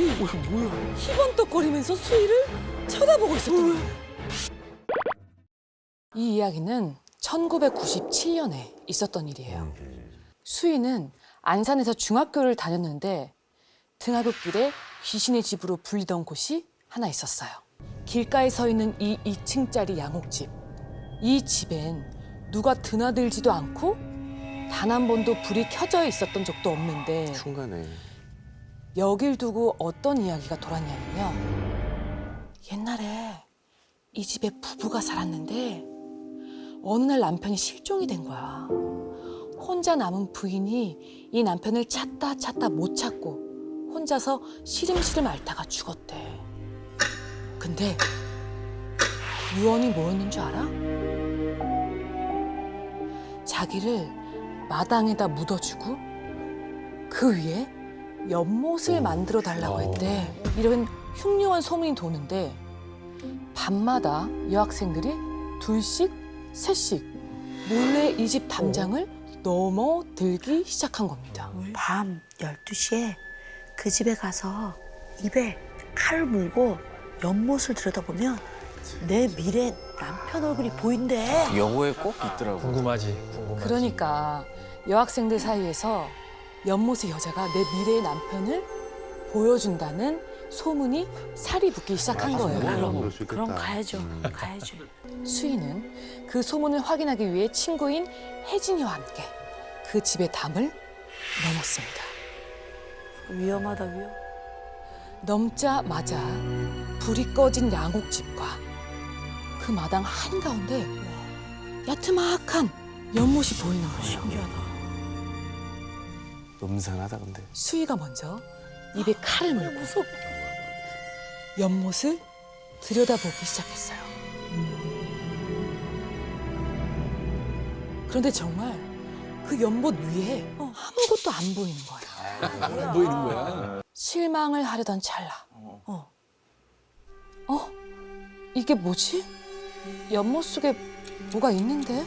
역할이 뭐야? 희번떡거리면서 수희를 쳐다보고 있었던 거야. 이 이야기는 1997년에 있었던 일이에요. 수희는 안산에서 중학교를 다녔는데 등하굣길에 귀신의 집으로 불리던 곳이 하나 있었어요. 길가에 서 있는 이 2층짜리 양옥집. 이 집엔 누가 드나들지도 않고 단 한 번도 불이 켜져 있었던 적도 없는데 중간에 여길 두고 어떤 이야기가 돌았냐면요. 옛날에 이 집에 부부가 살았는데 어느 날 남편이 실종이 된 거야. 혼자 남은 부인이 이 남편을 찾다 못 찾고 혼자서 시름시름 앓다가 죽었대. 근데 유언이 뭐였는 줄 알아? 자기를 마당에다 묻어주고 그 위에 연못을 만들어 달라고 했대. 이런 흉흉한 소문이 도는데 밤마다 여학생들이 둘씩 셋씩 몰래 이 집 담장을 넘어들기 시작한 겁니다. 밤 12시에 그 집에 가서 입에 칼을 물고 연못을 들여다보면 내 미래 남편 얼굴이 보인대. 여고에 꼭 있더라고. 궁금하지. 그러니까 여학생들 사이에서 연못의 여자가 내 미래의 남편을 보여준다는 소문이 살이 붙기 시작한 거예요. 그럼 가야죠. 가야죠. 수희는 그 소문을 확인하기 위해 친구인 혜진이와 함께 그 집의 담을 넘었습니다. 위험하다, 위험. 넘자마자 불이 꺼진 양옥집과 그 마당 한가운데 야트막한 연못이 보이는 거예요. 신기하다. 음산하다 근데. 수희가 먼저 입에 칼을 물고 연못을 들여다보기 시작했어요. 그런데 정말 그 연못 위에 아무것도 안 보이는 거예요. 안 보이는 거야? 실망을 하려던 찰나. 이게 뭐지? 연못 속에 뭐가 있는데?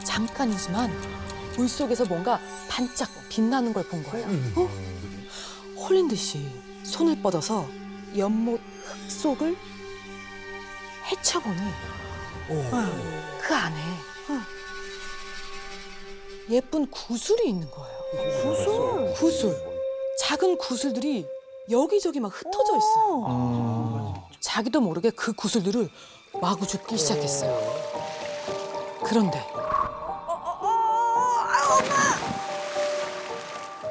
잠깐이지만 물속에서 뭔가 반짝 빛나는 걸 본 거예요. 홀린 듯이 손을 뻗어서 연못 흙 속을 헤쳐보니 그 안에 예쁜 구슬이 있는 거예요. 구슬. 작은 구슬들이 여기저기 막 흩어져 있어요. 자기도 모르게 그 구슬들을 마구 줍기 시작했어요. 그런데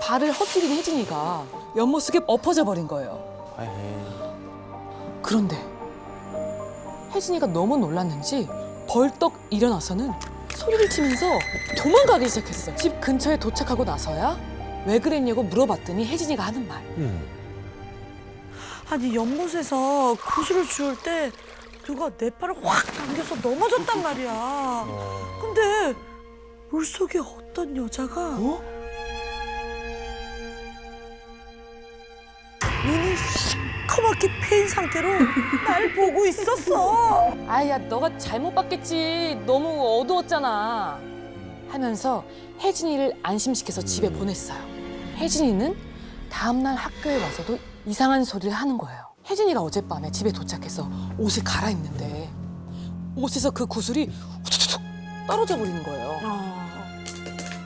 발을 헛디딘 혜진이가 연못 속에 엎어져 버린 거예요. 그런데 혜진이가 너무 놀랐는지 벌떡 일어나서는 소리를 치면서 도망가기 시작했어. 집 근처에 도착하고 나서야 왜 그랬냐고 물어봤더니 혜진이가 하는 말. 아니, 연못에서 구슬을 주울 때 누가 내 팔을 확 당겨서 넘어졌단 말이야. 근데 물속에 어떤 여자가 눈이 시커멓게 패인 상태로 날 보고 있었어. 아야, 너가 잘못 봤겠지. 너무 어두웠잖아. 하면서 혜진이를 안심시켜서 집에 보냈어요. 혜진이는 다음날 학교에 와서도 이상한 소리를 하는 거예요. 혜진이가 어젯밤에 집에 도착해서 옷을 갈아입는데 옷에서 그 구슬이 후두둑 떨어져 버리는 거예요.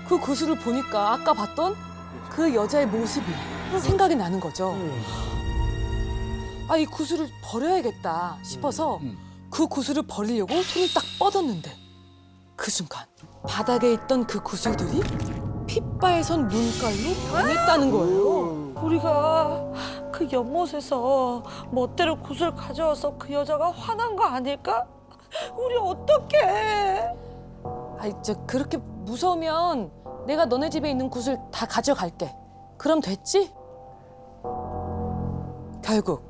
그 구슬을 보니까 아까 봤던 그 여자의 모습이 생각이 나는 거죠. 이 구슬을 버려야겠다 싶어서 그 구슬을 버리려고 손을 딱 뻗었는데 그 순간 바닥에 있던 그 구슬들이 핏바에선 눈깔로 변했다는 거예요. 우리가 그 연못에서 멋대로 구슬 가져와서 그 여자가 화난 거 아닐까? 우리 어떡해? 그렇게 무서우면 내가 너네 집에 있는 구슬 다 가져갈게. 그럼 됐지? 결국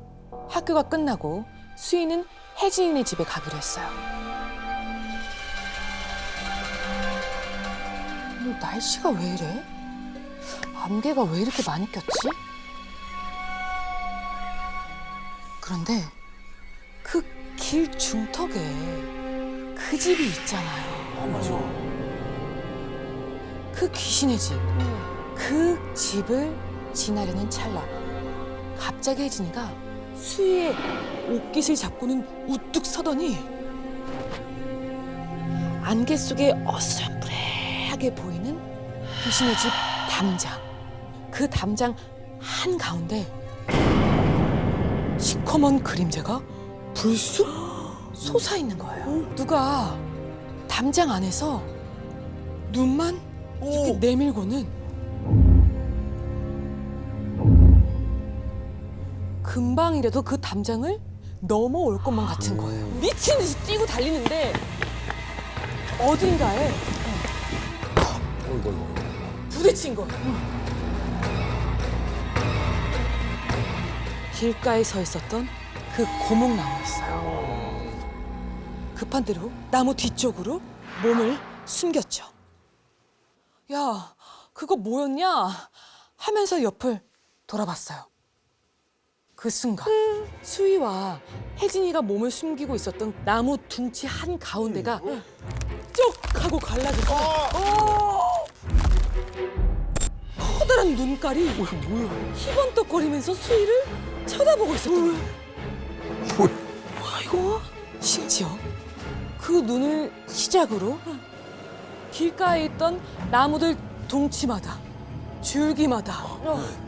학교가 끝나고 수희는 혜진이네 집에 가기로 했어요. 오늘 날씨가 왜 이래? 안개가 왜 이렇게 많이 꼈지? 그런데 그 길 중턱에 그 집이 있잖아요. 맞아. 그 귀신의 집. 그 집을 지나려는 찰나 갑자기 혜진이가 수희의 옷깃을 잡고는 우뚝 서더니 안개 속에 어스럼부레하게 보이는 귀신의 집 담장. 그 담장 한가운데 시커먼 그림자가 불쑥 솟아있는 거예요. 누가 담장 안에서 눈만 이렇게 내밀고는 금방이라도 그 담장을 넘어올 것만 같은 거예요. 미친 듯이 뛰고 달리는데 어딘가에 부딪힌 거예요. 길가에 서 있었던 그 고목나무였어요. 급한 대로 나무 뒤쪽으로 몸을 숨겼죠. 야, 그거 뭐였냐? 하면서 옆을 돌아봤어요. 그 순간 수희와 혜진이가 몸을 숨기고 있었던 나무 둥치 한 가운데가 쪽 하고 갈라져서 커다란 눈깔이 희번떡거리면서 수희를 쳐다보고 있었던 거예요. 뭐야 이거? 심지어 그 눈을 시작으로 길가에 있던 나무들 둥치마다 줄기마다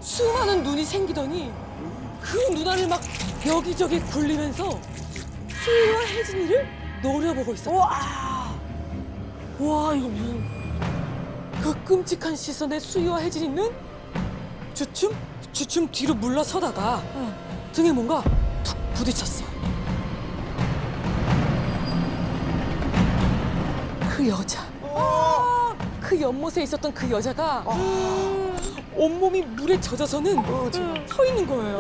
수많은 눈이 생기더니 그 눈알을 막 여기저기 굴리면서 수희와 혜진이를 노려보고 있었던 거죠. 와 이거 무슨 그 끔찍한 시선에 수희와 혜진이는 주춤 뒤로 물러서다가 등에 뭔가 툭 부딪혔어. 그 여자. 그 연못에 있었던 그 여자가 온몸이 물에 젖어서는 서 있는 거예요.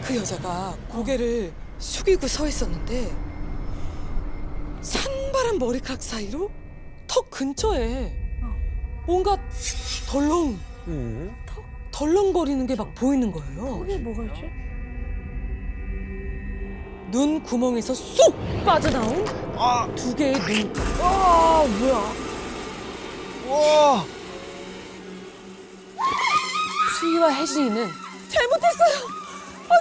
그 여자가 고개를 숙이고 서 있었는데 산발한 머리카락 사이로 턱 근처에 뭔가 덜렁거리는 게 막 보이는 거예요. 그게 뭐가 있지? 눈 구멍에서 쏙 빠져나온 두 개의 눈. 뭐야? 와! 수희와 혜진이는 잘못했어요.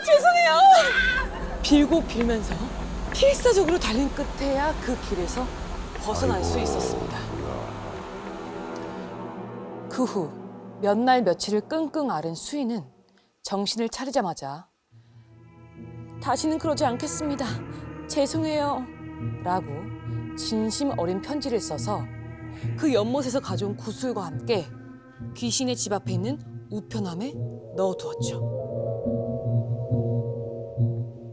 죄송해요. 빌고 빌면서 필사적으로 달린 끝에야 그 길에서 벗어날 수 있었습니다. 그 후 몇 날 며칠을 끙끙 앓은 수희는 정신을 차리자마자 다시는 그러지 않겠습니다. 죄송해요. 라고 진심 어린 편지를 써서 그 연못에서 가져온 구슬과 함께 귀신의 집 앞에 있는 우편함에 넣어두었죠.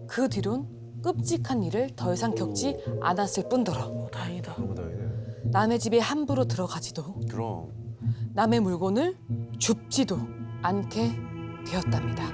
그 뒤론 끔찍한 일을 더 이상 겪지 않았을 뿐더러 다행이다. 너무 다행이네. 남의 집에 함부로 들어가지도 그럼. 남의 물건을 줍지도 않게 되었답니다.